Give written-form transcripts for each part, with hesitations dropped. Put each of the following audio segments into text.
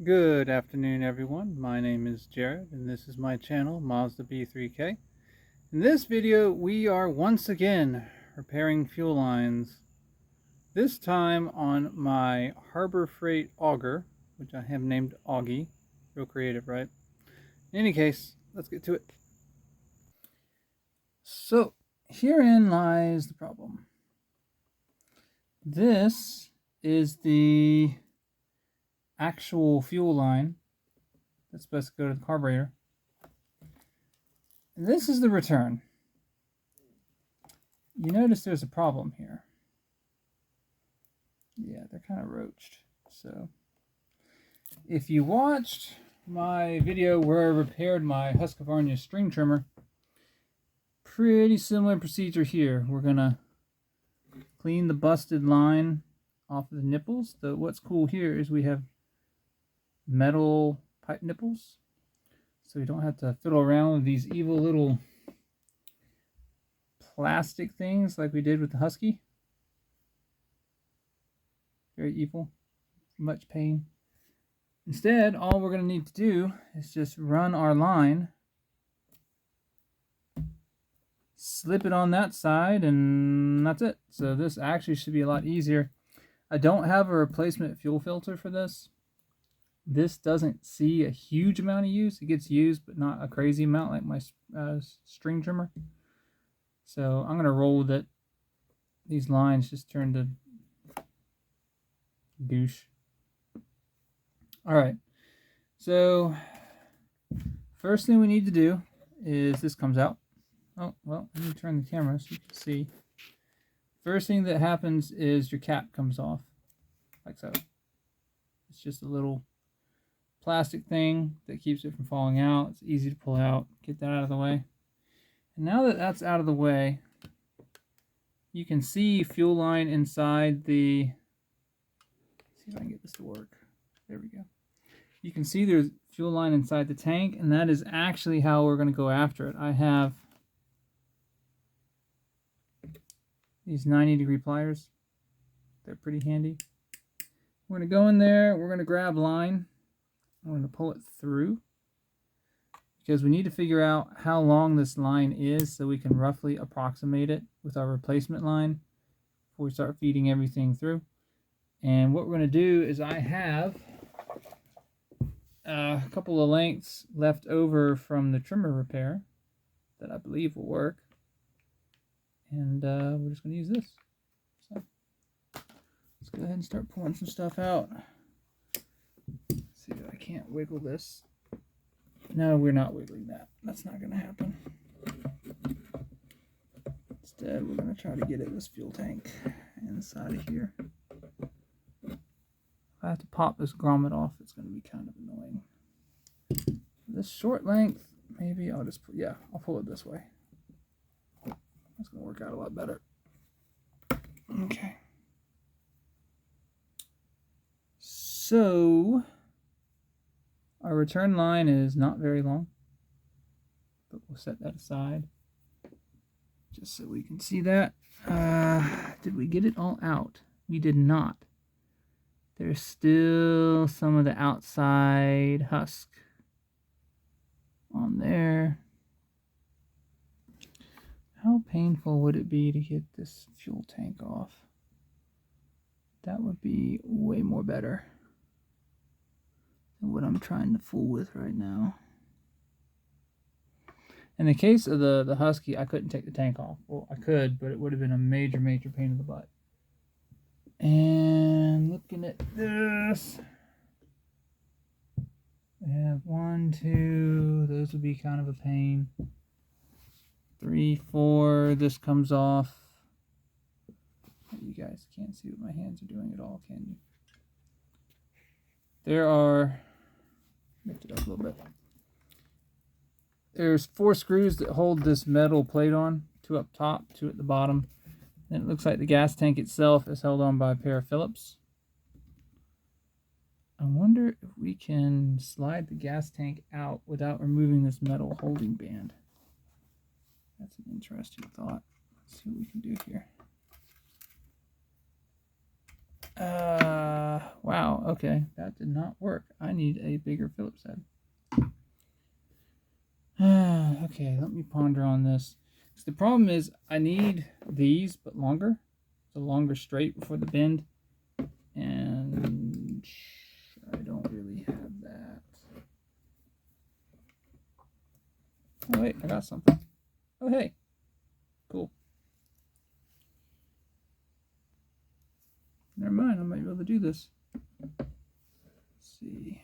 Good afternoon, everyone. My name is Jared, and this is my channel, Mazda B3K. In this video, we are once again repairing fuel lines. This time on my Harbor Freight Auger, which I have named Augie. Real creative, right? In any case, let's get to it. So, herein lies the problem. This is the actual fuel line that's supposed to go to the carburetor. And this is the return. You notice there's a problem here. Yeah, they're kind of roached. So, if you watched my video where I repaired my Husqvarna string trimmer, pretty similar procedure here. We're gonna clean the busted line off of the nipples. What's cool here is we have metal pipe nipples, so we don't have to fiddle around with these evil little plastic things like we did with the Husky. Very evil, much pain. Instead, all we're going to need to do is just run our line, slip it on that side, and that's it. So this actually should be a lot easier. I don't have a replacement fuel filter for this. This doesn't see a huge amount of use. It gets used, but not a crazy amount like my string trimmer. So I'm going to roll with it. These lines just turned to douche. Alright, so first thing we need to do is this comes out. Oh, well, let me turn the camera so you can see. First thing that happens is your cap comes off, like so. It's just a little plastic thing that keeps it from falling out. It's easy to pull out. Get that out of the way. And now that that's out of the way, you can see fuel line inside the... Let's see if I can get this to work. There we go. You can see there's fuel line inside the tank, and that is actually how we're going to go after it. I have these 90-degree pliers. They're pretty handy. We're going to go in there. We're going to grab line. I'm going to pull it through because we need to figure out how long this line is so we can roughly approximate it with our replacement line before we start feeding everything through. And what we're going to do is I have a couple of lengths left over from the trimmer repair that I believe will work. And we're just going to use this. So let's go ahead and start pulling some stuff out. See if I can't wiggle this. No, we're not wiggling that. That's not going to happen. Instead, we're going to try to get at this fuel tank inside of here. If I have to pop this grommet off, it's going to be kind of annoying. This short length, maybe I'll just put, yeah, I'll pull it this way. That's going to work out a lot better. Okay. So, our return line is not very long, but we'll set that aside just so we can see that. Did we get it all out? We did not. There's still some of the outside husk on there. How painful would it be to get this fuel tank off? That would be way more better than what I'm trying to fool with right now. In the case of the Husky, I couldn't take the tank off. Well, I could, but it would have been a major pain in the butt. And looking at this, we have 1, 2, those would be kind of a pain. 3, 4, this comes off. You guys can't see what my hands are doing at all, can you? There are, lift it up a little bit. There's 4 screws that hold this metal plate on, 2 up top, 2 at the bottom. And it looks like the gas tank itself is held on by a pair of Phillips. I wonder if we can slide the gas tank out without removing this metal holding band. That's an interesting thought. Let's see what we can do here. Wow, okay, that did not work. I need a bigger Phillips head. Okay, let me ponder on this. So the problem is I need these, but longer. The longer straight before the bend. And I don't really have that. Oh, wait, I got something. Oh, hey. Cool. Never mind, I might be able to do this. Let's see.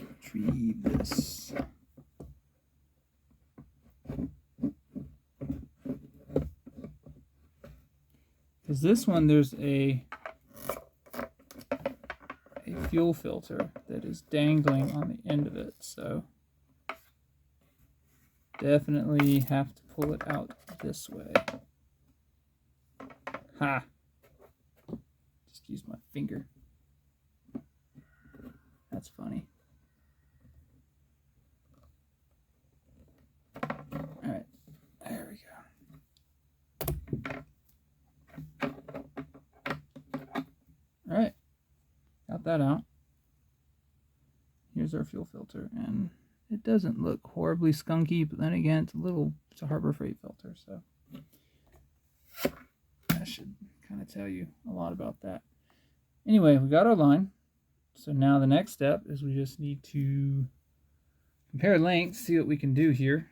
Retrieve this. Because this one, there's a fuel filter that is dangling on the end of it, so definitely have to pull it out this way. Ha! Just use my finger. That's funny. Alright, there we go. Alright, got that out. Here's our fuel filter, and it doesn't look horribly skunky, but then again, it's a Harbor Freight filter, so that should kind of tell you a lot about that. Anyway, we got our line. So now the next step is we just need to compare lengths, see what we can do here.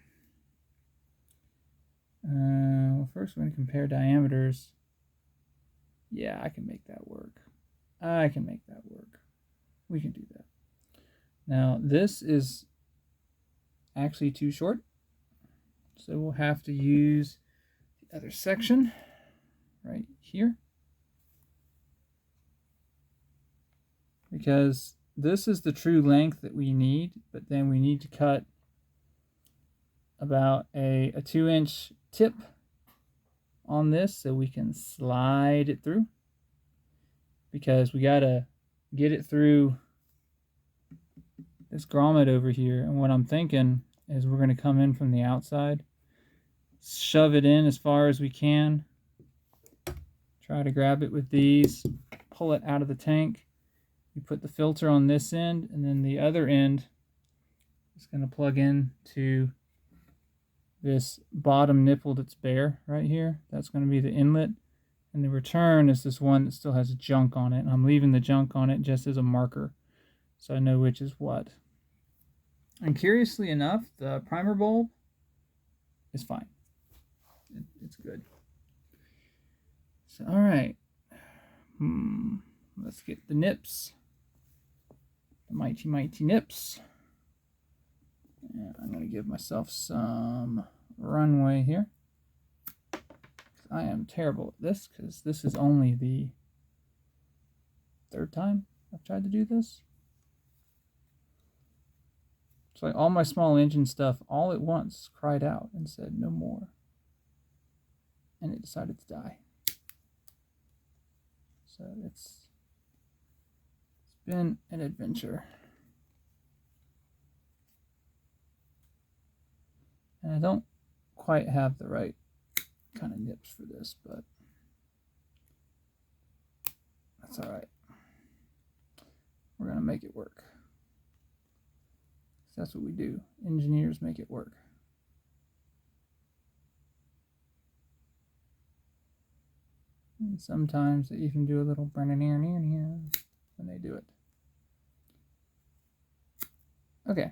Well, first we're going to compare diameters. Yeah, I can make that work. I can make that work. We can do that. Now, this is actually too short, so we'll have to use the other section right here, because this is the true length that we need, but then we need to cut about a 2-inch tip on this so we can slide it through, because we got to get it through this grommet over here. And what I'm thinking is we're going to come in from the outside, shove it in as far as we can, try to grab it with these, pull it out of the tank. We put the filter on this end, and then the other end is going to plug in to this bottom nipple that's bare right here. That's going to be the inlet, and the return is this one that still has junk on it, and I'm leaving the junk on it just as a marker so I know which is what. And curiously enough, the primer bulb is fine. It's good. So, all right. Let's get the nips. The mighty, mighty nips. Yeah, I'm going to give myself some runway here. I am terrible at this, because this is only the third time I've tried to do this. It's like all my small engine stuff all at once cried out and said no more. And it decided to die. So it's been an adventure. And I don't quite have the right kind of nips for this, but that's all right. We're going to make it work. That's what we do. Engineers make it work. And sometimes they even do a little when they do it. Okay.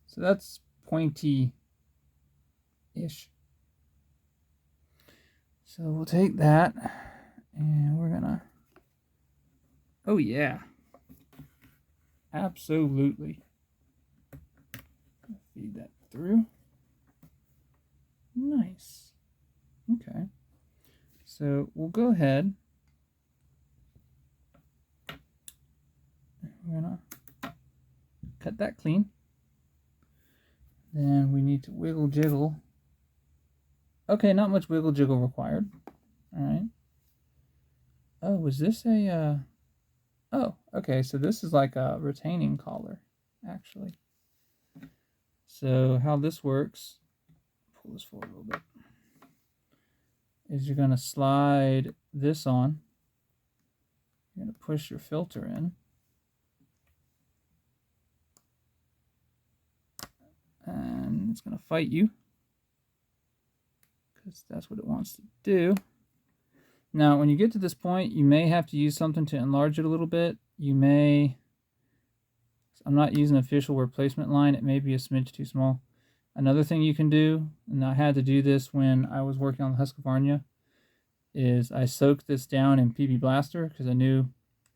So that's pointy-ish. So we'll take that, and we're gonna... Oh yeah. Absolutely. Feed that through. Nice. Okay. So we'll go ahead. We're gonna cut that clean. Then we need to wiggle jiggle. Okay, not much wiggle jiggle required. All right. Oh, was this a? Oh, okay. So this is like a retaining collar. actually. So how this works, pull this forward a little bit, is you're going to slide this on. You're going to push your filter in. And it's going to fight you, because that's what it wants to do. Now, when you get to this point, you may have to use something to enlarge it a little bit. You may... I'm not using an official replacement line. It may be a smidge too small. Another thing you can do, and I had to do this when I was working on the Husqvarna, is I soaked this down in PB Blaster because I knew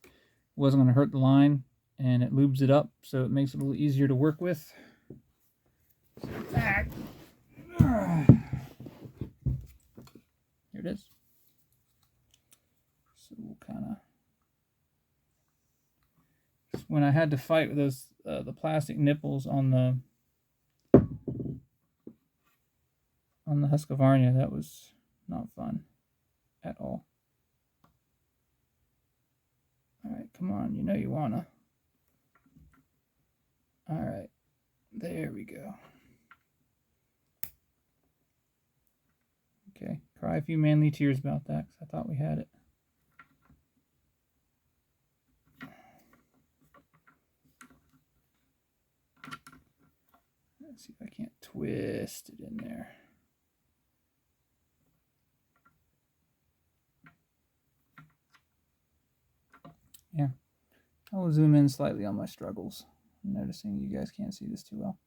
it wasn't going to hurt the line, and it lubes it up, so it makes it a little easier to work with. Here it is. So we'll kind of... When I had to fight with those the plastic nipples on the Husqvarna, that was not fun at all. All right, come on, you know you wanna. All right, there we go. Okay, cry a few manly tears about that, because I thought we had it. Let's see if I can't twist it in there. Yeah, I will zoom in slightly on my struggles. I'm noticing you guys can't see this too well.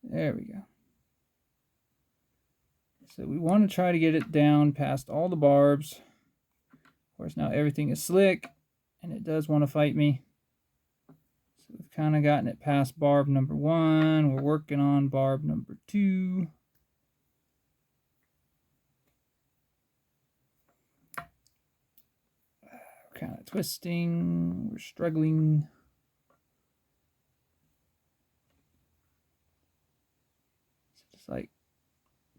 There we go. So we want to try to get it down past all the barbs. Of course, now everything is slick, and it does want to fight me. So we've kind of gotten it past barb number 1. We're working on barb number 2. We're kind of twisting. We're struggling. So just like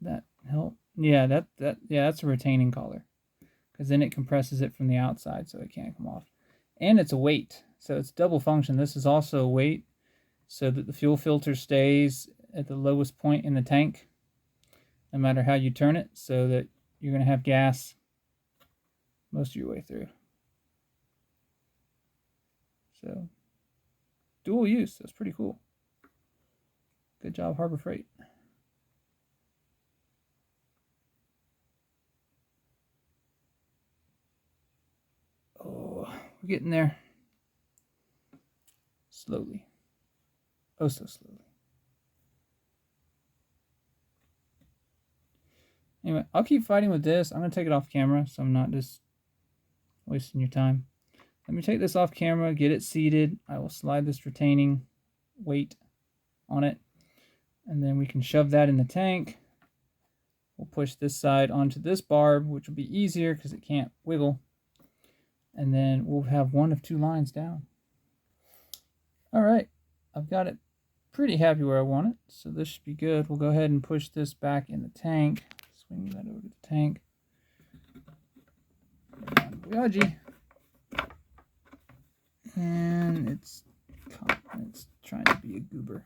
that help. Yeah, that's a retaining collar, because then it compresses it from the outside so it can't come off. And it's a weight, so it's double function. This is also a weight, so that the fuel filter stays at the lowest point in the tank, no matter how you turn it, so that you're going to have gas most of your way through. So, dual use, that's pretty cool. Good job, Harbor Freight. Oh, we're getting there. Slowly. Oh, so slowly. Anyway, I'll keep fighting with this. I'm going to take it off camera, so I'm not just wasting your time. Let me take this off camera, get it seated. I will slide this retaining weight on it, and then we can shove that in the tank. We'll push this side onto this barb, which will be easier because it can't wiggle. And then we'll have one of 2 lines down. All right, I've got it pretty happy where I want it, so this should be good. We'll go ahead and push this back in the tank. Swing that over to the tank. Augie. And it's trying to be a goober.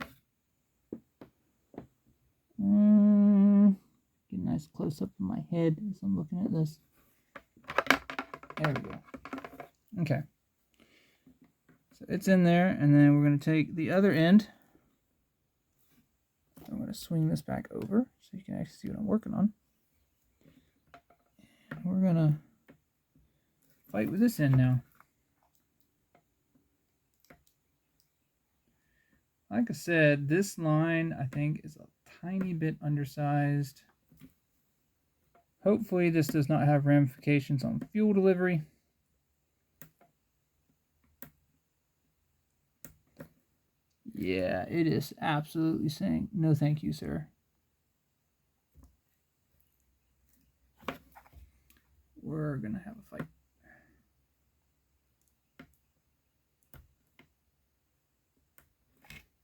Get a nice close up of my head as I'm looking at this. There we go. Okay. So it's in there, and then we're going to take the other end. I'm going to swing this back over so you can actually see what I'm working on. And we're going to fight with this end now. Like I said, this line I think is a tiny bit undersized. Hopefully this does not have ramifications on fuel delivery. Yeah, it is absolutely saying, no thank you, sir. We're going to have a fight.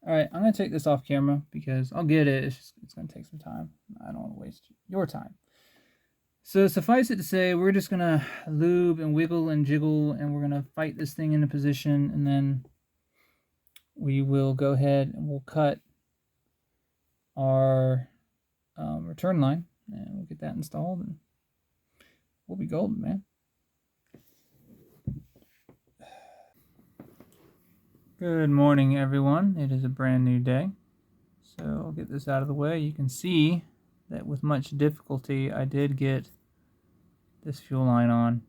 Alright, I'm going to take this off camera because I'll get it. It's going to take some time. I don't want to waste your time. So suffice it to say, we're just going to lube and wiggle and jiggle, and we're going to fight this thing into position, and then we will go ahead and we'll cut our return line, and we'll get that installed, and we'll be golden, man. Good morning, everyone. It is a brand new day, so I'll get this out of the way. You can see that with much difficulty I did get this fuel line on.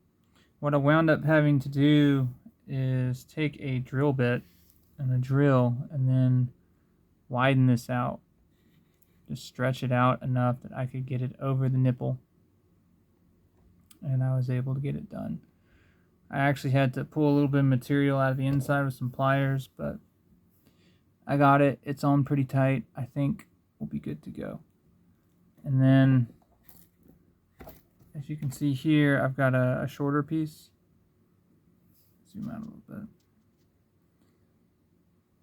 What I wound up having to do is take a drill bit and a drill and then widen this out. Just stretch it out enough that I could get it over the nipple, and I was able to get it done. I actually had to pull a little bit of material out of the inside with some pliers, but I got it. It's on pretty tight. I think we'll be good to go. And then, as you can see here, I've got a shorter piece. Zoom out a little bit.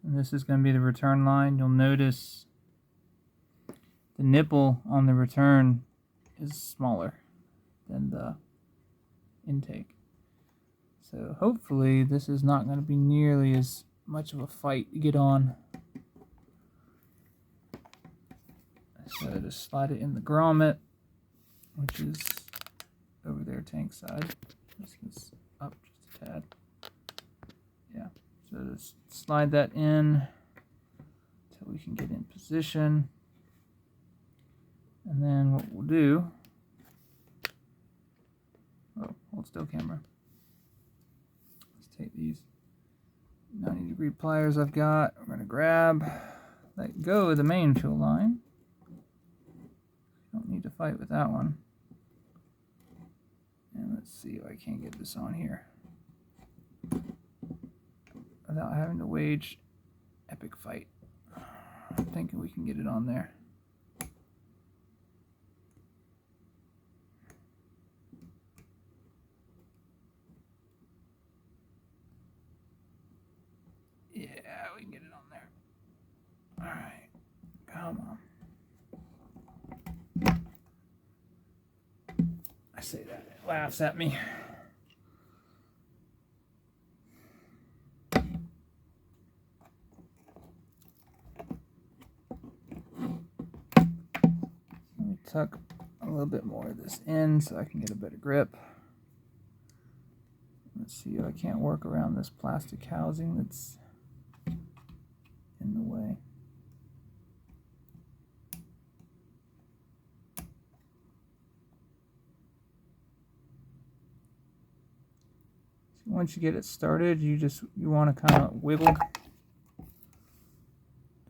And this is going to be the return line. You'll notice the nipple on the return is smaller than the intake. So hopefully this is not going to be nearly as much of a fight to get on. So just slide it in the grommet, which is over there, tank side. This is up just a tad. Yeah, so just slide that in until we can get in position. And then what we'll do, hold still camera. Let's take these 90-degree pliers I've got. We're going to let go of the main fuel line. Don't need to fight with that one. And let's see if I can't get this on here without having to wage epic fight. I'm thinking we can get it on there. Yeah, we can get it on there. All right, come on. I say that, it laughs at me. Let me tuck a little bit more of this in so I can get a better grip. Let's see if I can't work around this plastic housing that's in the way. Once you get it started, you want to kind of wiggle,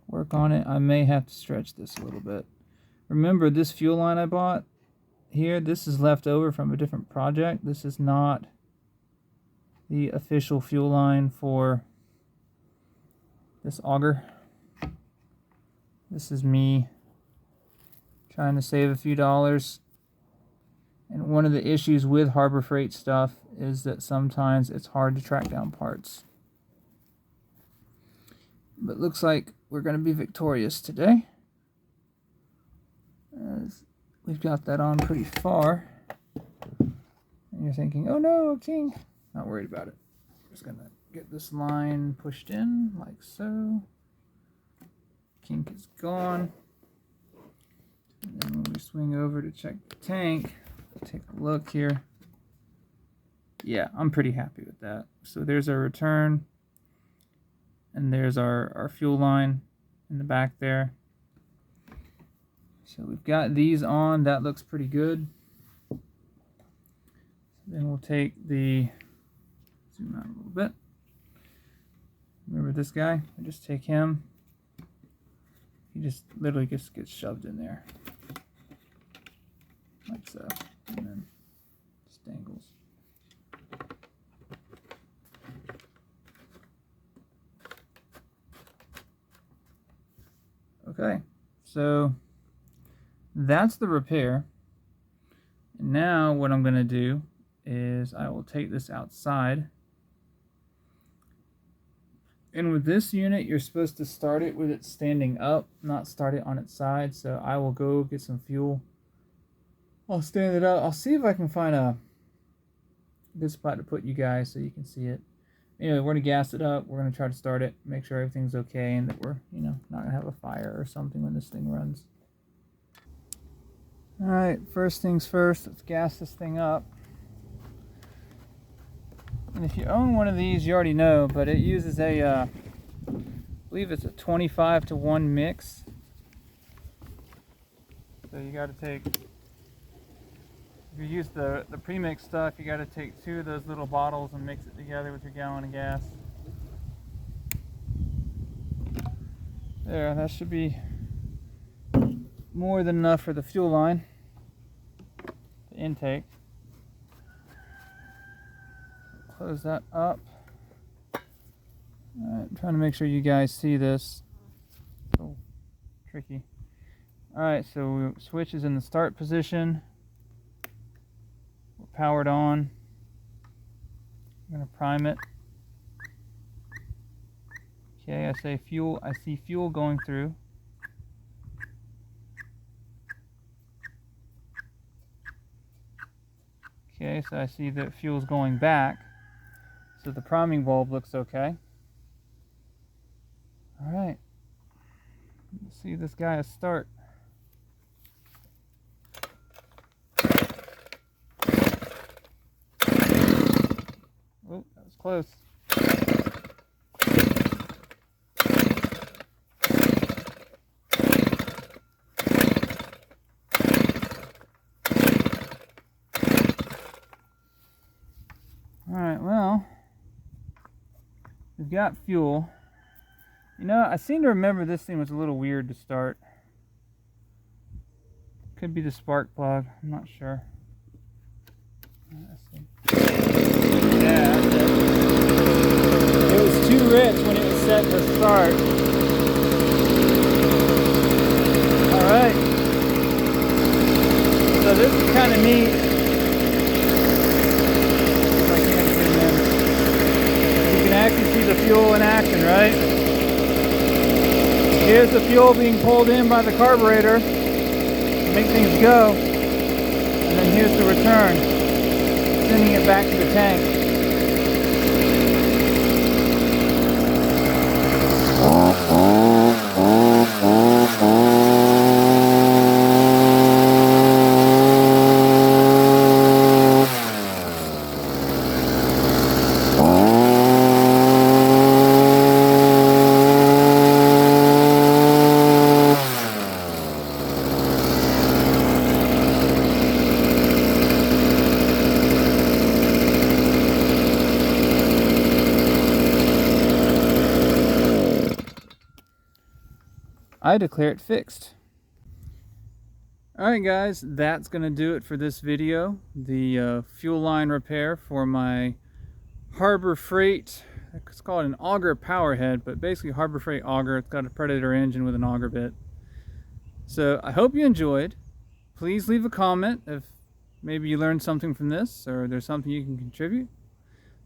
work on it. I may have to stretch this a little bit. Remember, this fuel line I bought here, this is left over from a different project. This is not the official fuel line for this auger. This is me trying to save a few dollars. And one of the issues with Harbor Freight stuff is that sometimes it's hard to track down parts. But looks like we're going to be victorious today, as we've got that on pretty far. And you're thinking, oh no, kink. Not worried about it. Just going to get this line pushed in like so. Kink is gone. And then when we swing over to check the tank, take a look here. Yeah, I'm pretty happy with that. So there's our return, and there's our fuel line in the back there. So we've got these on. That looks pretty good. Then we'll take the, zoom out a little bit. Remember this guy? I just take him. He just literally just gets shoved in there. Like so. And then just dangles. Okay, so that's the repair. And now what I'm going to do is I will take this outside. And with this unit, you're supposed to start it with it standing up, not start it on its side. So I will go get some fuel. I'll stand it up. I'll see if I can find a good spot to put you guys so you can see it. Anyway, we're gonna gas it up. We're gonna try to start it, make sure everything's okay, and that we're, you know, not gonna have a fire or something when this thing runs. All right, first things first, let's gas this thing up. And if you own one of these, you already know, but it uses a, I believe it's a 25-to-1 mix. So you got to take, if you use the pre-mix stuff, you got to take 2 of those little bottles and mix it together with your gallon of gas. There, that should be more than enough for the fuel line, the intake. Close that up. Alright, I'm trying to make sure you guys see this. Oh, tricky. Alright, so switch is in the start position. We're powered on. I'm going to prime it. Okay, I say fuel. I see fuel going through. Okay, so I see that fuel's going back. So the priming bulb looks okay. Alright. Let's see this guy start. Oh, that was close. Alright, well, we've got fuel. You know, I seem to remember this thing was a little weird to start. Could be the spark plug, I'm not sure. Let's see. Yeah, that's it. It was too rich when it was set to start. Alright. So this is kind of neat. You can actually see the fuel in action, right? Here's the fuel being pulled in by the carburetor to make things go. And then here's the return, sending it back to the tank. I declare it fixed. Alright guys, that's going to do it for this video. The fuel line repair for my Harbor Freight, it's called an Auger power head, but basically Harbor Freight Auger. It's got a Predator engine with an auger bit. So I hope you enjoyed. Please leave a comment if maybe you learned something from this or there's something you can contribute.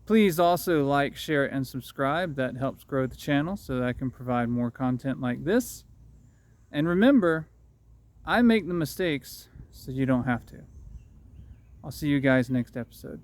Please also like, share, and subscribe. That helps grow the channel so that I can provide more content like this. And remember, I make the mistakes so you don't have to. I'll see you guys next episode.